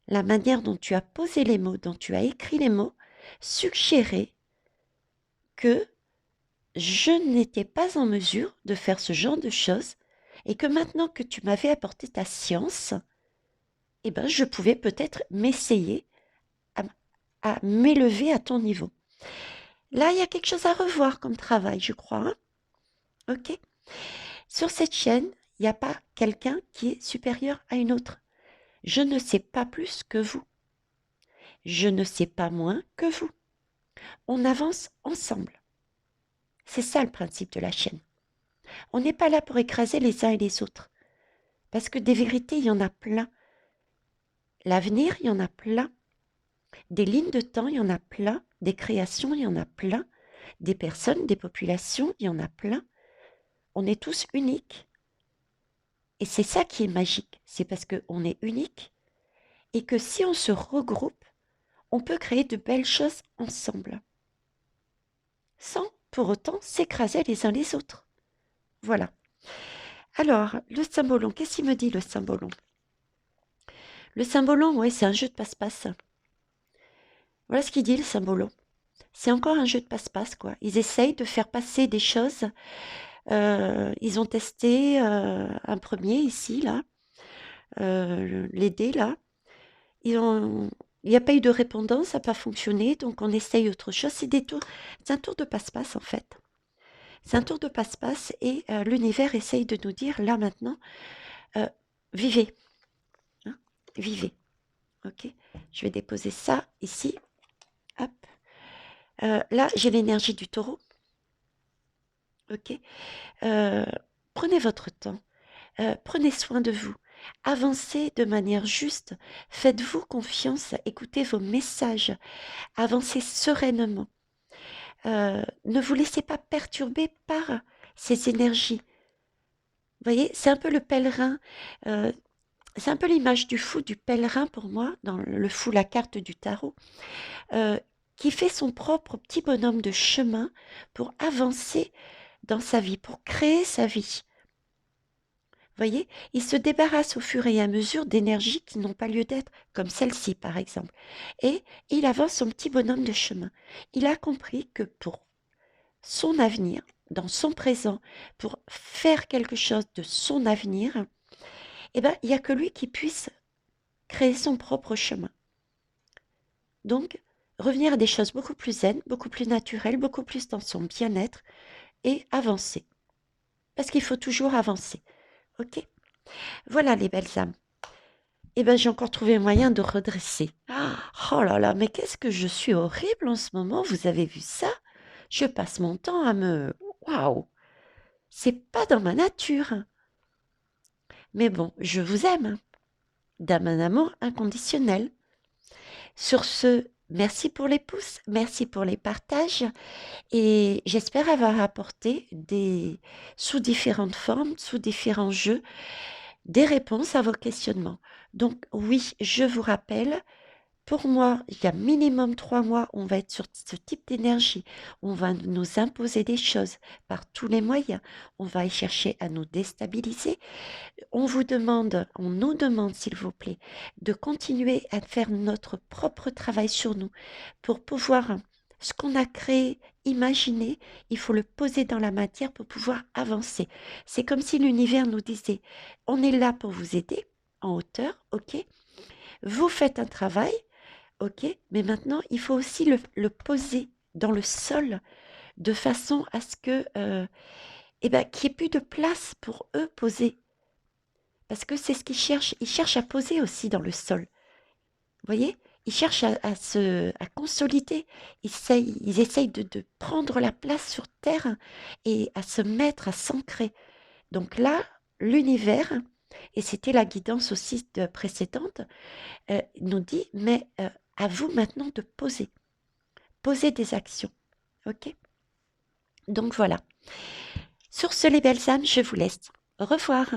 [SPEAKER 1] la manière dont tu as posé les mots, dont tu as écrit les mots, suggérait que je n'étais pas en mesure de faire ce genre de choses et que maintenant que tu m'avais apporté ta science, eh ben, je pouvais peut-être m'essayer à, à m'élever à ton niveau. Là, il y a quelque chose à revoir comme travail, je crois. Hein. Ok. Sur cette chaîne, il n'y a pas quelqu'un qui est supérieur à une autre. Je ne sais pas plus que vous. Je ne sais pas moins que vous. On avance ensemble. C'est ça le principe de la chaîne. On n'est pas là pour écraser les uns et les autres. Parce que des vérités, il y en a plein. L'avenir, il y en a plein. Des lignes de temps, il y en a plein. Des créations, il y en a plein. Des personnes, des populations, il y en a plein. On est tous uniques. Et c'est ça qui est magique. C'est parce qu'on est unique et que si on se regroupe, on peut créer de belles choses ensemble. Sans pour autant s'écraser les uns les autres. Voilà. Alors, le symbolon, qu'est-ce qu'il me dit le symbolon? Le symbolon, ouais, c'est un jeu de passe-passe. Voilà ce qu'il dit le symbolon. C'est encore un jeu de passe-passe, quoi. Ils essayent de faire passer des choses. Ils ont testé un premier ici, là, les dés, là. Il n'y a pas eu de répondance, ça n'a pas fonctionné, donc on essaye autre chose. C'est un tour de passe-passe, en fait. C'est un tour de passe-passe et l'univers essaye de nous dire, là, maintenant, euh, vivez. Hein, vivez. Ok. Je vais déposer ça ici. Hop. Là, j'ai l'énergie du taureau. Ok. Euh, prenez votre temps. Prenez soin de vous. Avancez de manière juste. Faites-vous confiance. Écoutez vos messages. Avancez sereinement. Ne vous laissez pas perturber par ces énergies. Vous voyez, c'est un peu le pèlerin. C'est un peu l'image du fou, du pèlerin pour moi, dans le fou, la carte du tarot, qui fait son propre petit bonhomme de chemin pour avancer dans sa vie, pour créer sa vie. Vous voyez, il se débarrasse au fur et à mesure d'énergies qui n'ont pas lieu d'être, comme celle-ci par exemple. Et il avance son petit bonhomme de chemin. Il a compris que pour son avenir, dans son présent, pour faire quelque chose de son avenir, eh ben, il n'y a que lui qui puisse créer son propre chemin. Donc, revenir à des choses beaucoup plus zen, beaucoup plus naturelles, beaucoup plus dans son bien-être et avancer. Parce qu'il faut toujours avancer. Ok? Voilà les belles âmes. Eh bien, j'ai encore trouvé un moyen de redresser. Oh là là, mais qu'est-ce que je suis horrible en ce moment, vous avez vu ça? Je passe mon temps à me... Waouh! C'est pas dans ma nature. Mais bon, je vous aime. D'un amour inconditionnel. Sur ce, Merci pour les pouces, merci pour les partages et j'espère avoir apporté sous différentes formes, sous différents jeux, des réponses à vos questionnements. Donc oui, je vous rappelle, pour moi, il y a minimum 3 mois, on va être sur ce type d'énergie. On va nous imposer des choses par tous les moyens. On va y chercher à nous déstabiliser. On nous demande, s'il vous plaît, de continuer à faire notre propre travail sur nous pour pouvoir, ce qu'on a créé, imaginer, il faut le poser dans la matière pour pouvoir avancer. C'est comme si l'univers nous disait, on est là pour vous aider en hauteur, ok? Vous faites un travail, ok? Mais maintenant, il faut aussi le poser dans le sol de façon à ce que, eh ben, qu'il n'y ait plus de place pour eux poser. Parce que c'est ce qu'ils cherchent. Ils cherchent à poser aussi dans le sol. Vous voyez? Ils cherchent à consolider. Ils essayent de prendre la place sur Terre et à se mettre, à s'ancrer. Donc là, l'univers, et c'était la guidance aussi précédente, nous dit, mais à vous maintenant de poser. Poser des actions. OK? Donc voilà. Sur ce, les belles âmes, je vous laisse. Au revoir.